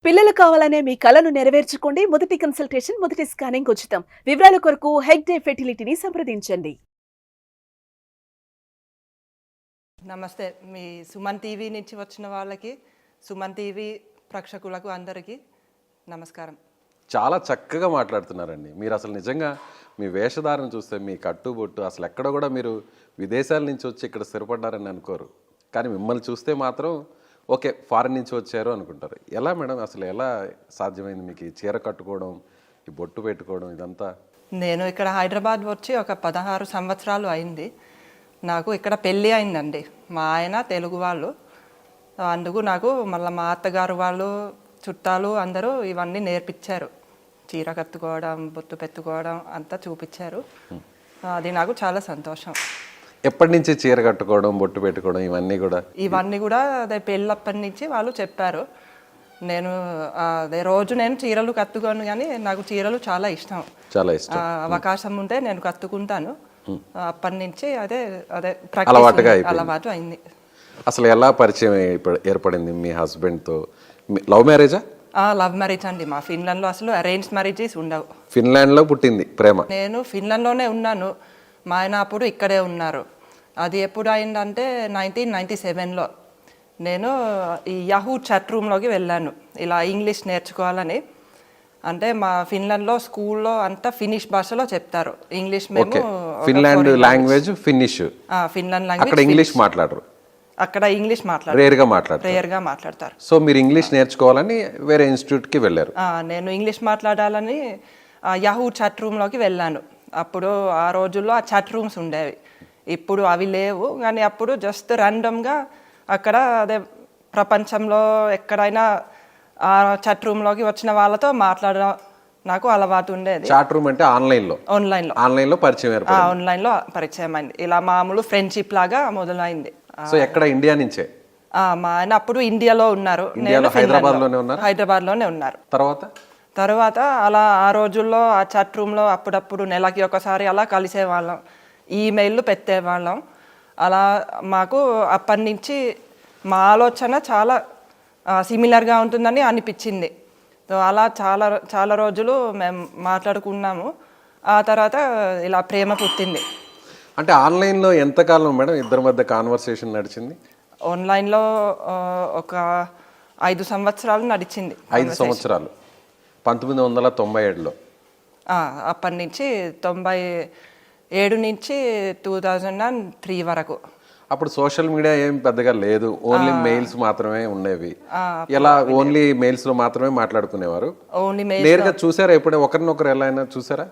పిల్లలు కావాలనే మీ కలను నెరవేర్చుకోండి. మొదటి కన్సల్టేషన్, మొదటి స్కానింగ్ ఉచితం. వివరాల కొరకు హెగ్డే ఫెర్టిలిటీని సంప్రదించండి. నమస్తే. మీ సుమన్ టీవీ నుంచి వచ్చిన వాళ్ళకి, సుమన్ టీవీ ప్రేక్షకులకు అందరికీ నమస్కారం. చాలా చక్కగా మాట్లాడుతున్నారండి. మీరు అసలు నిజంగా మీ వేషధారణ చూస్తే మీ కట్టుబొట్టు అసలు ఎక్కడ కూడా మీరు విదేశాల నుంచి వచ్చి ఇక్కడ స్థిరపడ్డారని అనుకోరు. కానీ మిమ్మల్ని చూస్తే మాత్రం ఓకే ఫారిన్ నుంచి వచ్చారు అనుకుంటారు. ఎలా మేడం అసలు ఎలా సాధ్యమైంది మీకు ఈ చీర కట్టుకోవడం, ఈ బొట్టు పెట్టుకోవడం ఇదంతా? నేను ఇక్కడ హైదరాబాద్ వచ్చి ఒక 16 సంవత్సరాలు అయింది. నాకు ఇక్కడ పెళ్ళి అయిందండి. మా ఆయన తెలుగు వాళ్ళు, అందుకు నాకు మళ్ళీ మా అత్తగారు వాళ్ళు చుట్టాలు అందరూ ఇవన్నీ నేర్పించారు. చీర కట్టుకోవడం, బొట్టు పెట్టుకోవడం అంతా చూపించారు. అది నాకు చాలా సంతోషం. ఎప్పటి నుంచి చీర కట్టుకోవడం, బొట్టు పెట్టుకోవడం ఇవన్నీ కూడా అదే పెళ్ళప్పటి నుంచి వాళ్ళు చెప్పారు. నేను అదే రోజు నేను చీరలు కట్టుకోను, కానీ నాకు చీరలు చాలా ఇష్టం. అవకాశం ఉంటే నేను కట్టుకుంటాను. అప్పటి నుంచి అదే అదే అలవాటు అయింది. అసలు ఎలా పరిచయం ఏర్పడింది మీ హస్బెండ్తో? లవ్ మ్యారేజా? లవ్ మ్యారేజ్ అండి. మా ఫిన్లాండ్లో అసలు అరేంజ్ మ్యారేజెస్ ఉండవు. ఫిన్లాండ్లో పుట్టింది ప్రేమ? నేను ఫిన్లాండ్లోనే ఉన్నాను. మా ఆయన అప్పుడు ఇక్కడే ఉన్నారు. అది ఎప్పుడు అయిందంటే 1997లో నేను ఈ యాహూ చాట్ రూమ్లోకి వెళ్ళాను, ఇలా ఇంగ్లీష్ నేర్చుకోవాలని. అంటే మా ఫిన్లాండ్లో స్కూల్లో అంతా ఫినిష్ భాషలో చెప్తారు ఇంగ్లీష్. మేము Finland language finish. Finland language. అక్కడ ఇంగ్లీష్ మాట్లాడరు. అక్కడ ఇంగ్లీష్ రేర్గా మాట్లాడతారు. సో మీరు ఇంగ్లీష్ నేర్చుకోవాలని వేరే ఇన్స్టిట్యూట్కి వెళ్ళారు? నేను ఇంగ్లీష్ మాట్లాడాలని యాహూ చాట్ రూమ్లోకి వెళ్ళాను. అప్పుడు ఆ రోజుల్లో ఆ చాట్ రూమ్స్ ఉండేవి, ఇప్పుడు అవి లేవు. కానీ అప్పుడు జస్ట్ ర్యాండమ్గా అక్కడ అదే ప్రపంచంలో ఎక్కడైనా ఆ చాట్ రూమ్లోకి వచ్చిన వాళ్ళతో మాట్లాడడం నాకు అలవాటు ఉండేది. చాట్ రూమ్ అంటే ఆన్లైన్లో పరిచయం అయింది. ఇలా మామూలు ఫ్రెండ్షిప్ లాగా మొదలైంది. సో ఎక్కడ? ఇండియా నుంచే? మా ఆయన అప్పుడు ఇండియాలో ఉన్నారు, హైదరాబాద్లోనే ఉన్నారు. తర్వాత అలా ఆ రోజుల్లో ఆ చాట్ రూమ్లో అప్పుడప్పుడు నెలకి ఒకసారి అలా కలిసేవాళ్ళం, ఈమెయిల్లు పెట్టేవాళ్ళం. అలా మాకు అప్పటి నుంచి మా ఆలోచన చాలా సిమిలర్గా ఉంటుందని అనిపించింది. అలా చాలా చాలా రోజులు మేము మాట్లాడుకున్నాము. ఆ తర్వాత ఇలా ప్రేమ పుట్టింది. అంటే ఆన్లైన్లో ఎంతకాలం మేడం ఇద్దరి మధ్య కాన్వర్సేషన్ నడిచింది? ఆన్లైన్లో ఒక 5 సంవత్సరాలు నడిచింది. 5 సంవత్సరాలు 1997లో? అప్పటి నుంచి 97 నుంచి 2003 వరకు. అప్పుడు సోషల్ మీడియా ఏం పెద్దగా లేదు, ఓన్లీ మెయిల్స్ మాత్రమే ఉండేవి. ఎలా ఓన్లీ మెయిల్స్ లో మాత్రమే మాట్లాడుకునేవారు? నేరుగా చూసారా ఎప్పుడే ఒకరినొకరు ఎలా అయినా చూసారా?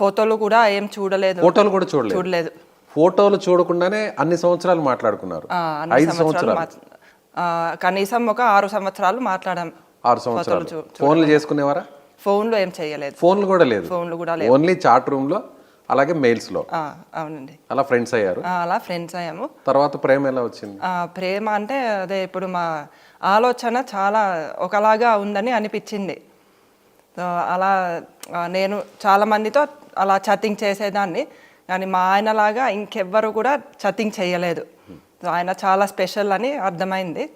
ఫోటోలు కూడా ఏం చూడలేదు. ఫోటోలు కూడా చూడలేదు? ఫోటోలు చూడకుండానే అన్ని సంవత్సరాలు మాట్లాడుకున్నారు? 5 సంవత్సరాలు కనీసం ఒక 6 సంవత్సరాలు మాట్లాడాం. 6 సంవత్సరాలు ఫోన్లు చేసుకునేవారా? ఫోన్లు ఏం చేయలేదు. ఫోన్లు కూడా లేదు? ఓన్లీ చాట్ రూమ్ లో, అలాగే మెయిల్స్ లో? అవునండి. అలా ఫ్రెండ్స్ అయ్యారు? అలా ఫ్రెండ్స్ అయ్యాము. తర్వాత ప్రేమ ఎలా వచ్చింది? ప్రేమ అంటే అదే ఇప్పుడు మా ఆలోచన చాలా ఒకలాగా ఉందని అనిపించింది. అలా నేను చాలా మందితో అలా చాటింగ్ చేసేదాన్ని, కానీ మా ఆయనలాగా ఇంకెవ్వరు కూడా చాటింగ్ చేయలేదు. ఆయన చాలా స్పెషల్ అని అర్థమైంది.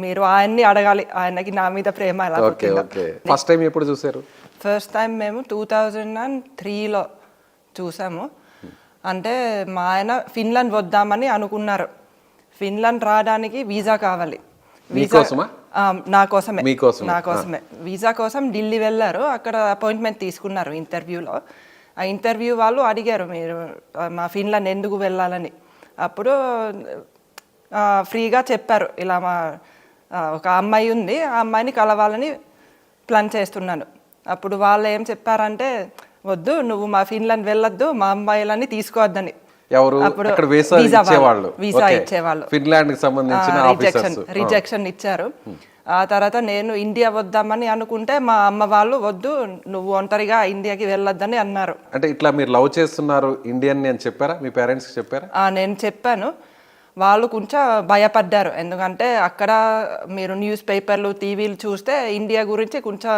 మీరు ఆయన్ని అడగాలి, ఆయనకి నా మీద ప్రేమ ఎలా పుట్టిందో. ఫస్ట్ టైం ఎప్పుడు చూసారు? ఫస్ట్ టైం మేము 2003లో చూసాము. అంటే మా ఆయన ఫిన్లాండ్ వద్దామని అనుకున్నారు. ఫిన్లాండ్ రావడానికి వీసా కావాలి. నా కోసమే వీసా కోసం ఢిల్లీ వెళ్ళారు. అక్కడ అపాయింట్మెంట్ తీసుకున్నారు ఇంటర్వ్యూలో. ఆ ఇంటర్వ్యూ వాళ్ళు అడిగారు మీరు మా ఫిన్లాండ్ ఎందుకు వెళ్ళాలని. అప్పుడు ఫ్రీగా చెప్పారు, ఇలా మా ఒక అమ్మాయి ఉంది, ఆ అమ్మాయిని కలవాలని ప్లాన్ చేస్తున్నాను. అప్పుడు వాళ్ళు ఏం చెప్పారంటే, వద్దు నువ్వు మా ఫిన్లాండ్ వెళ్ళొద్దు, మా అమ్మాయిలని తీసుకోవద్దని. వీసా ఇచ్చేవాళ్ళు రిజెక్షన్ ఇచ్చారు. ఆ తర్వాత నేను ఇండియా వద్దామని అనుకుంటే మా అమ్మ వాళ్ళు వద్దు నువ్వు ఒంటరిగా ఇండియాకి వెళ్ళొద్దని అన్నారు. అంటే ఇట్లా మీరు లవ్ చేస్తున్నారు ఇండియన్ అని చెప్పారా? మీ పేరెంట్స్ చెప్పారా? నేను చెప్పాను. వాళ్ళు కొంచెం భయపడ్డారు, ఎందుకంటే అక్కడ మీరు న్యూస్ పేపర్లు టీవీలు చూస్తే ఇండియా గురించి కొంచెం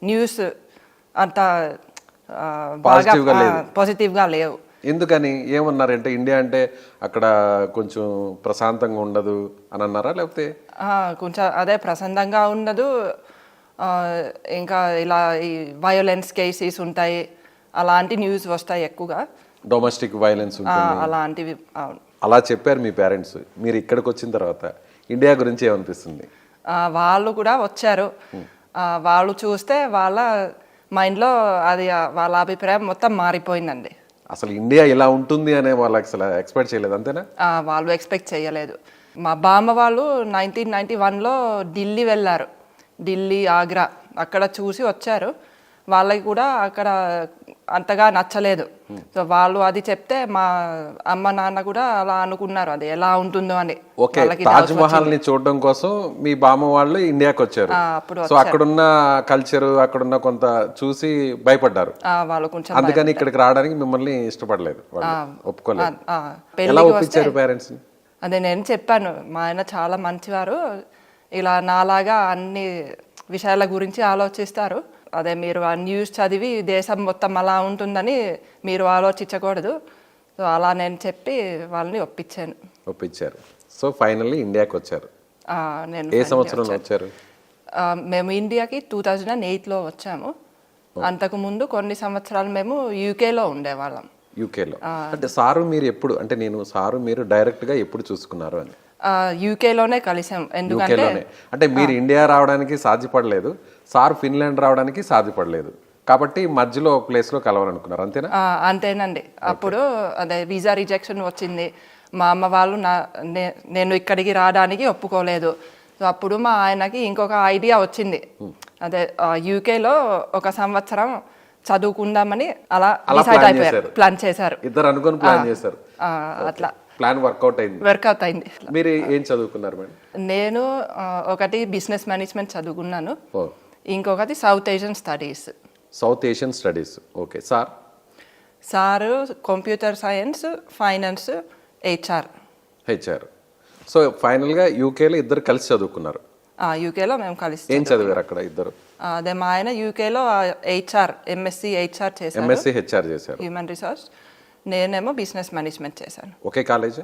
న్యూస్ అంత బాగా పాజిటివ్గా లేవు. ఎందుకని ఏమన్నారంటే ఇండియా అంటే అక్కడ కొంచెం ప్రశాంతంగా ఉండదు అని అన్నారా, లేకపోతే కొంచెం అదే ప్రశాంతంగా ఉండదు, ఇంకా ఇలా ఈ వయోలెన్స్ కేసెస్ ఉంటాయి, అలాంటి న్యూస్ వస్తాయి ఎక్కువగా, డొమెస్టిక్ వైలెన్స్ ఉంటుంది అలాంటివి. అవును, అలా చెప్పారు మీ పేరెంట్స్. మీరు ఇక్కడికి వచ్చిన తర్వాత ఇండియా గురించి ఏమనిపిస్తుంది? వాళ్ళు కూడా వచ్చారు, వాళ్ళు చూస్తే వాళ్ళ మైండ్లో అది వాళ్ళ అభిప్రాయం మొత్తం మారిపోయిందండి. అసలు ఇండియా ఇలా ఉంటుంది అనే వాళ్ళు అసలు ఎక్స్పెక్ట్ చేయలేదు, అంతేనా? వాళ్ళు ఎక్స్పెక్ట్ చేయలేదు. మా బామ్మ వాళ్ళు 1991లో ఢిల్లీ వెళ్ళారు, ఢిల్లీ, ఆగ్రా, అక్కడ చూసి వచ్చారు. వాళ్ళకి కూడా అక్కడ అంతగా నచ్చలేదు. సో వాళ్ళు అది చెప్తే మా అమ్మ నాన్న కూడా అలా అనుకున్నారు, అది ఎలా ఉంటుందో అని. ఓకే, తాజ్ మహల్ ని చూడడం కోసం మీ బామ్మ వాళ్ళు ఇండియాకి వచ్చారు. సో అక్కడున్న కల్చర్, అక్కడున్న కొంత చూసి భయపడ్డారు వాళ్ళు కొంచెం. అందుకని ఇక్కడికి రావడానికి మిమ్మల్ని ఇష్టపడలేదు, ఒప్పుకోలేదు. ఎలా ఒప్పించారు పేరెంట్స్? అదే నేను చెప్పాను, మా ఆయన చాలా మంచివారు, ఇలా నాలాగా అన్ని విషయాల గురించి ఆలోచిస్తారు, అదే మీరు ఆ న్యూస్ చదివి దేశం మొత్తం అలా ఉంటుందని మీరు ఆలోచించకూడదు. సో అలా నేను చెప్పి వాళ్ళని ఒప్పించారు. సో ఫైనల్లీ ఇండియాకి వచ్చారు. నేను ఏ సంవత్సరంలో వచ్చారు? మేము ఇండియాకి 2008లో వచ్చాము. అంతకు ముందు కొన్ని సంవత్సరాలు మేము యూకేలో ఉండేవాళ్ళం. యూకేలో అంటే సారు మీరు ఎప్పుడు, అంటే నేను సారు మీరు డైరెక్ట్గా ఎప్పుడు చూసుకున్నారు అని? యూకేలోనే కలిసాం. ఎందుకంటే అంటే మీరు ఇండియా రావడానికి సాధ్యపడలేదు, సార్ ఫిన్లాండ్ రావడానికి సాధ్యపడలేదు, కాబట్టి మధ్యలో ఒక ప్లేస్లో కలవాలనుకున్నారు, అంతేనా? అంతేనండి. అప్పుడు అదే వీసా రిజెక్షన్ వచ్చింది. మా అమ్మ వాళ్ళు నేను ఇక్కడికి రావడానికి ఒప్పుకోలేదు. సో అప్పుడు మా ఆయనకి ఇంకొక ఐడియా వచ్చింది, అదే యూకేలో 1 సంవత్సరం చదువుకుందామని అలా డిసైడ్ అయిపోయారు, ప్లాన్ చేశారు. ఇద్దరు అనుకుని ప్లాన్ చేశారు. అట్లా ప్లాన్ వర్కౌట్ అయింది. మీరు ఏం చదువుకున్నారు మేడం? నేను ఒకటి బిజినెస్ మేనేజ్మెంట్ చదువుకున్నాను, ఇంకొకటి south Asian studies. Okay. Sir computer science, finance, HR. So ఫైనల్గా యూకేలో ఇద్దరు కలిసి చదువుకున్నారు. యూకేలో మేము కలిసి. ఏం చదివారు అక్కడ ఇద్దరు? అదే మా ఆయన యూకేలో ఎంఎస్సి హెచ్ఆర్ చేశారు, హ్యూమన్ రిసోర్స్. నేనేమో బిజినెస్ మేనేజ్మెంట్ చేశాను. ఒకే కాలేజ్?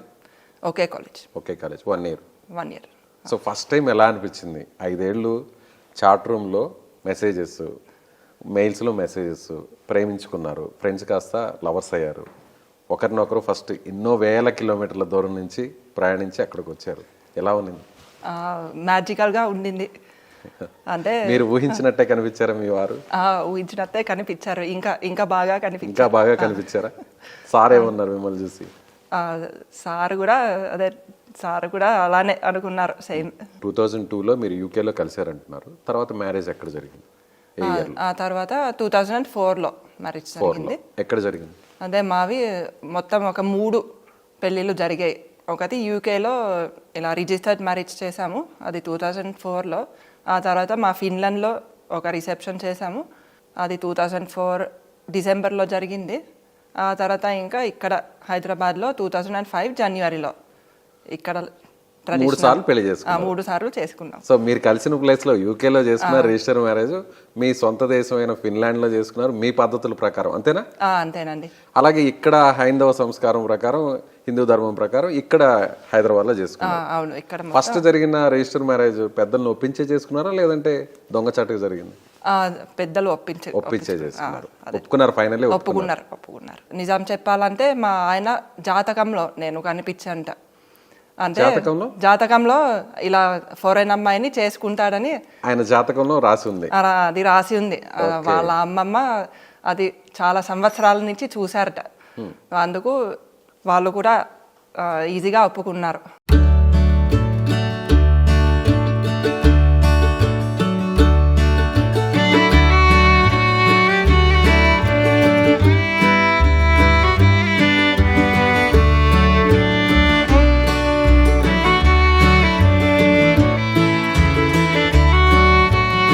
ఒకే college. 1 year. So so first time ఎలా అనిపించింది? 5 ఏళ్ళు చాట్ రూమ్లో మెసేజెస్, మెయిల్స్లో మెసేజెస్, ప్రేమించుకున్నారు, ఫ్రెండ్స్ కాస్త లవర్స్ అయ్యారు, ఒకరినొకరు ఫస్ట్ ఎన్నో వేల కిలోమీటర్ల దూరం నుంచి ప్రయాణించి అక్కడికి వచ్చారు. ఎలా ఉన్నింది? మ్యాజికల్గా ఉండింది. అంటే మీరు ఊహించినట్టే కనిపించారా మీ వారు? ఊహించినట్టే కనిపించారు, ఇంకా బాగా కనిపించారా? సార్ ఏమన్నారు మిమ్మల్ని చూసి? సార్ కూడా అలానే అనుకున్నారు, సేమ్. 2002లో మీరు యూకేలో కలిసారంటున్నారు. తర్వాత మ్యారేజ్ ఎక్కడ జరిగింది? ఆ తర్వాత 2004లో మ్యారేజ్ జరిగింది. ఎక్కడ జరిగింది? అదే మావి మొత్తం ఒక 3 పెళ్ళిళ్ళు జరిగాయి. ఒకటి యూకేలో ఇలా రిజిస్టర్డ్ మ్యారేజ్ చేసాము, అది 2004లో. ఆ తర్వాత మా ఫిన్లాండ్లో ఒక రిసెప్షన్ చేసాము, అది 2004 డిసెంబర్లో జరిగింది. ఆ తర్వాత ఇంకా ఇక్కడ హైదరాబాద్లో 2005 జనవరిలో ఇక్కడ 3 సార్లు పెళ్లి చేసుకున్నారు. 3 సార్లు చేసుకున్నాం. సో మీరు కలిసిన ప్లేస్లో యూకేలో చేసుకున్నారు రిజిస్టర్ మ్యారేజ్, మీ సొంత దేశమైన ఫిన్లాండ్లో చేసుకున్నారు మీ పద్ధతుల ప్రకారం, అంతేనా? అంతేనండి. అలాగే ఇక్కడ హైందవ సంస్కారం ప్రకారం, హిందూ ధర్మం ప్రకారం ఇక్కడ హైదరాబాద్లో చేసుకున్నారు. అవును, ఇక్కడ ఫస్ట్ జరిగిన రిజిస్టర్ మ్యారేజ్ పెద్దలను ఒప్పించే చేసుకున్నారా, లేదంటే దొంగచాటుగా జరిగింది? పెద్దలు ఒప్పించే చేసుకున్నారు. ఒప్పుకున్నారు ఫైనల్లీ? ఒప్పుకున్నారు. నిజం చెప్పాలంటే మా ఆయన జాతకంలో నేను కనిపించంట, అంటే జాతకంలో ఇలా ఫారెన్ అమ్మాయిని చేసుకుంటాడని ఆయన జాతకంలో రాసి ఉంది. అది రాసి ఉంది. వాళ్ళ అమ్మమ్మ అది చాలా సంవత్సరాల నుంచి చూశారట, అందుకు వాళ్ళు కూడా ఈజీగా ఒప్పుకున్నారు.